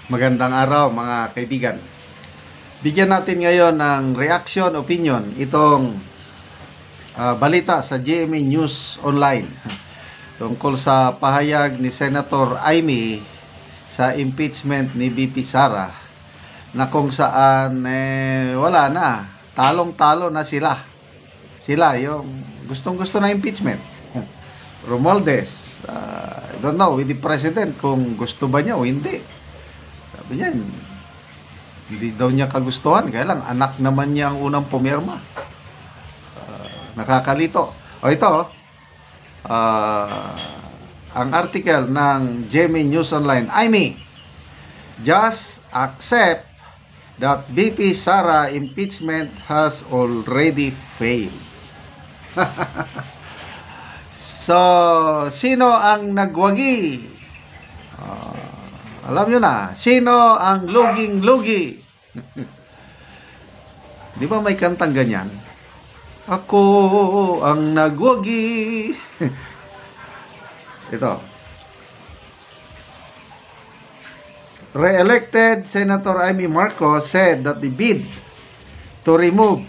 Magandang araw mga kaibigan. Bigyan natin ngayon ng reaction, opinion itong balita sa GMA News Online tungkol sa pahayag ni Senator Amy sa impeachment ni VP Sara na kung saan wala na, talong-talo na sila. Sila yung gustong-gusto na impeachment. Romualdez, I don't know with the president kung gusto ba niya o hindi. Sabi niya, hindi daw niya kagustuhan. Kaya lang, anak naman niya ang unang pumirma. Nakakalito. O ito, ang article ng GMA News Online. Amy, just accept that VP Sara impeachment has already failed. So, sino ang nagwagi? Alam nyo na, sino ang luging-lugi? Di ba may kantang ganyan? Ako ang nagwagi. Ito. Re-elected Senator Amy Marcos said that the bid to remove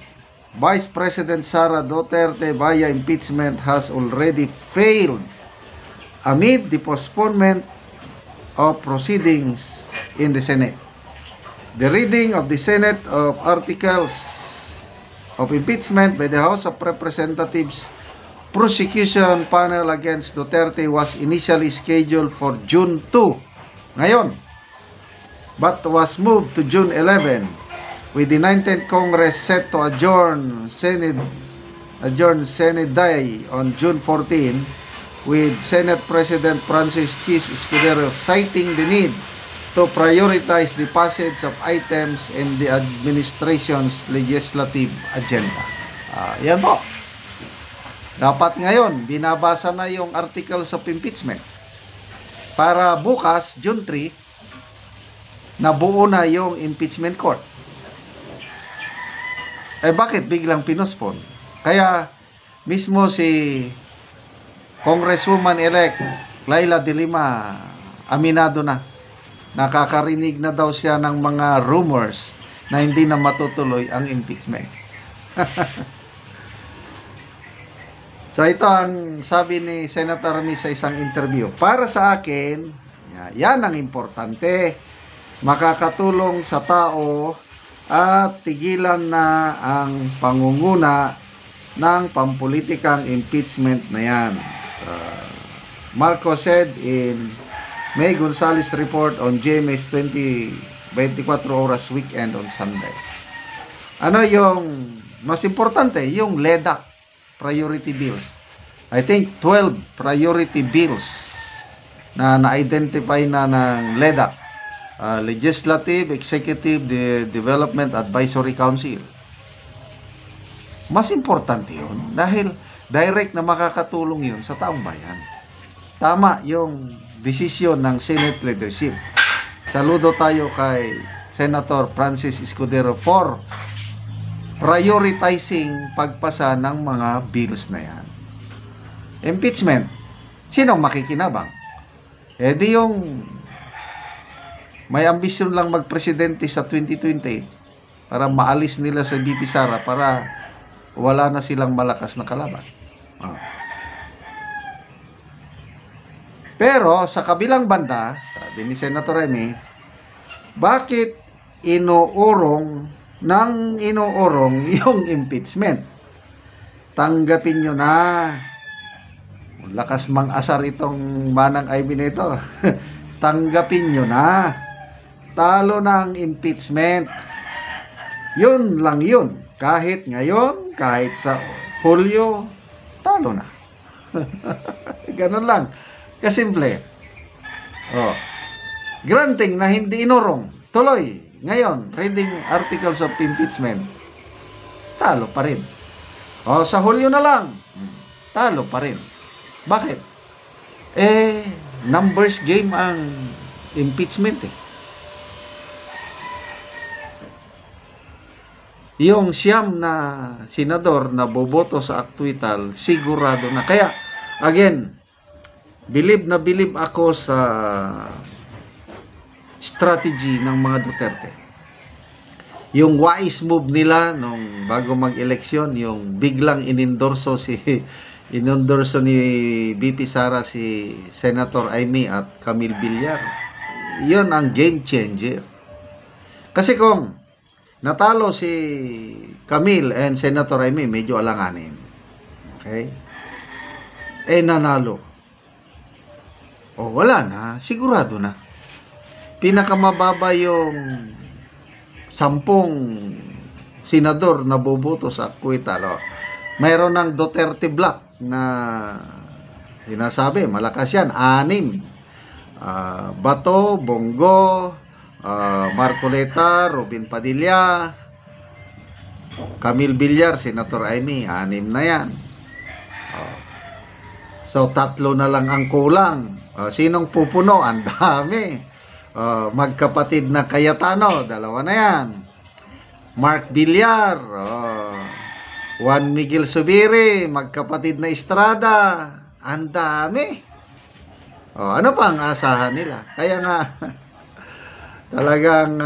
Vice President Sara Duterte via impeachment has already failed amid the postponement of proceedings in the Senate. The reading of the Senate of articles of impeachment by the House of Representatives prosecution panel against Duterte was initially scheduled for June 2 ngayon, but was moved to June 11 with the 19th Congress set to adjourn Senate Day on June 14 with Senate President Francis Chis Escudero citing the need to prioritize the passage of items in the administration's legislative agenda. Yan po. Dapat ngayon, binabasa na yung articles of impeachment. Para bukas, June 3, nabuo na yung impeachment court. Bakit biglang pinospon? Kaya mismo si Congresswoman-elect Laila De Lima aminado na. Nakakarinig na daw siya ng mga rumors na hindi na matutuloy ang impeachment. So ito ang sabi ni Senator Amy sa isang interview. Para sa akin, yan ang importante. Makakatulong sa tao at tigilan na ang pangunguna ng pampulitikang impeachment na yan. Marcos said in May Gonzalez report on GMA's 24 oras weekend on Sunday. Ano yung mas importante? Yung LEDAC priority bills. I think 12 priority bills na na-identify na ng LEDAC, Legislative Executive Development Advisory Council. Mas importante yun dahil direct na makakatulong yun sa taong bayan. Tama yung desisyon ng Senate leadership. Saludo tayo kay Senator Francis Escudero for prioritizing pagpasa ng mga bills na yan. Impeachment, sinong makikinabang? Di yung may ambisyon lang magpresidente sa 2028 para maalis nila sa VP Sara para wala na silang malakas na kalaban. Pero sa kabilang banda, sabi ni Senator Amy, bakit inuurong yung impeachment? Tanggapin nyo na. Lakas mang asar itong manang Amy nito. Tanggapin nyo na. Talo ng impeachment. Yun lang yun. Kahit ngayon, kahit sa Hulyo, talo na. Ganun lang. Kasimple. Granting na hindi inurong. Tuloy. Ngayon, reading articles of impeachment. Talo pa rin. Sa Hulyo na lang. Talo pa rin. Bakit? Numbers game ang impeachment Yung siyam na senador na boboto sa aktwidal, sigurado na. Kaya, again, bilib na bilib ako sa strategy ng mga Duterte. Yung wise move nila nung bago mag-eleksyon, yung biglang inendorso ni VP Sara si Senator Amy at Camille Villar. Yun ang game changer. Kasi kung natalo si Camille and Senator Amy, medyo alanganin. Okay? Nanalo. Wala na. Sigurado na. Pinakamababa yung 10 senador na boboto sa Kuwait. Mayroon ng Duterte Block na sinasabi, malakas yan, 6. Bato, Bongo, Marcoleta, Robin Padilla, Camille Villar, Senator Amy, 6 na yan. So 3 na lang ang kulang. Sinong pupuno? Ang dami. Magkapatid na Cayetano, 2 na yan. Mark Villar, Juan Miguel Subiri, magkapatid na Estrada, ang dami. Ano pa ang asahan nila? Kaya nga, talagang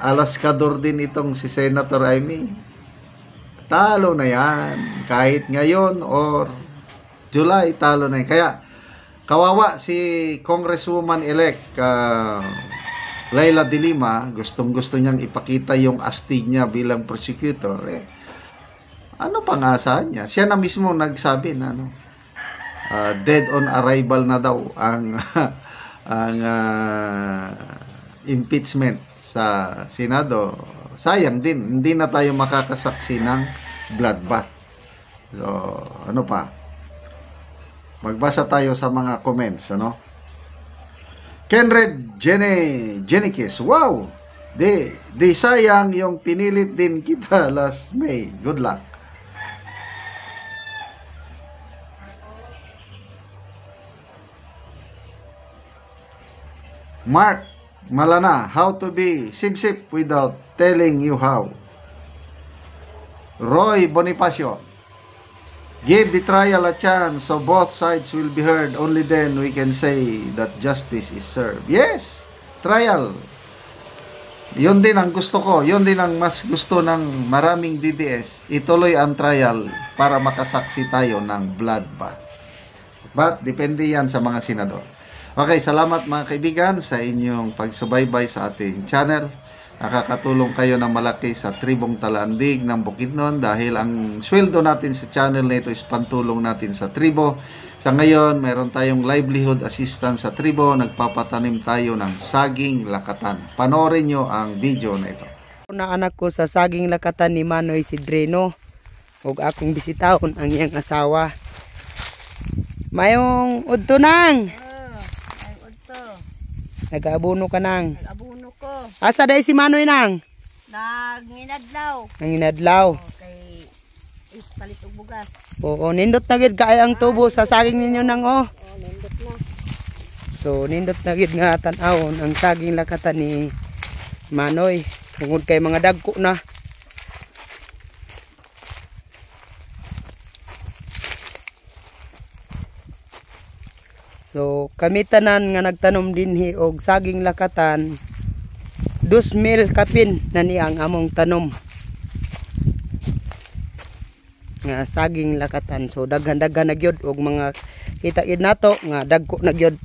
alaskador din itong si Senator Amy. Talo na yan. Kahit ngayon or July, talo na yan. Kaya, kawawa si Congresswoman-elect Laila de Lima, gustong-gusto niyang ipakita yung astig niya bilang prosecutor. Ano pang asahan niya? Siya na mismo nagsabi na dead on arrival na daw ang impeachment sa Senado. Sayang din, hindi na tayo makakasaksi ng bloodbath. So, ano pa? Magbasa tayo sa mga comments, Kenred Jenikis, wow! Di sayang yung pinilit din kita last May. Good luck. Mark Malana, how to be sip-sip without telling you how. Roy Bonifacio, give the trial a chance so both sides will be heard. Only then we can say that justice is served. Yes, trial. Yun din ang gusto ko. Yun din ang mas gusto ng maraming DDS. Ituloy ang trial para makasaksi tayo ng bloodbath. But depende yan sa mga senador. Okay, salamat mga kaibigan sa inyong pagsubaybay sa ating channel. Nakakatulong kayo ng malaki sa Tribong Talaandig ng Bukidnon dahil ang sweldo natin sa channel na ito is pantulong natin sa tribo. Sa ngayon, meron tayong livelihood assistance sa tribo. Nagpapatanim tayo ng saging lakatan. Panoorin nyo ang video na ito. Na anak ko sa saging lakatan ni Manoy Sidreno ug akong bisitahon ang iyang asawa. Mayong udto nang. Ay udto. Nag-abuno ka nang. Abuno ko. Asa day si Manoy nang? Nanginadlaw. Nanginadlaw. Kay palit og bugas. Oo, nindot na gid kaay ang tubo sa saging ninyo nang Oh, nindot na. So nindot na gid nga tan-awon ang saging lakatan ni Manoy. Tungod kay mga dagko na. So kami tanan nga nagtanom dinhi og saging lakatan 2,000 kapin na ni ang among tanom nga saging lakatan. So daghan-daghan na gyud og mga kita gid nato nga dagko na gyud.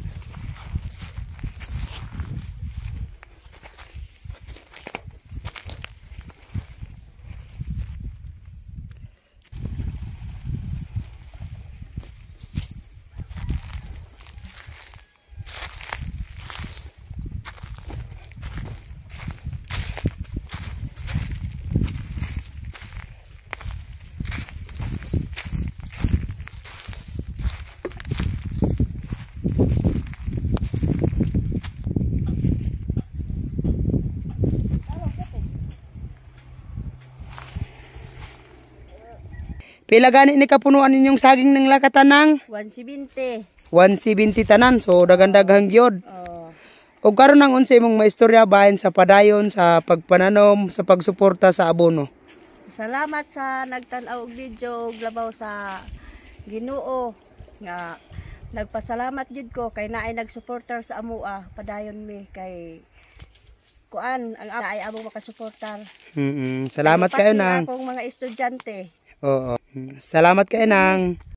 Pila gani ni kapunuan ninyong saging ng lakatan nang? 170. 170 tanan. So daghan-daghang gyud. Oh. Og karon nang unsa imong maistorya bahin sa padayon sa pagpananom sa pagsuporta sa abono. Salamat sa nagtan-aw og video og labaw sa Ginoo nga Nagpasalamat jud ko kay naay nagsuportar sa amua padayon mi kay kuan ang ay among makasuportar. Salamat kayo Pati nang. akong mga estudyante. Oo. Salamat kayo nang.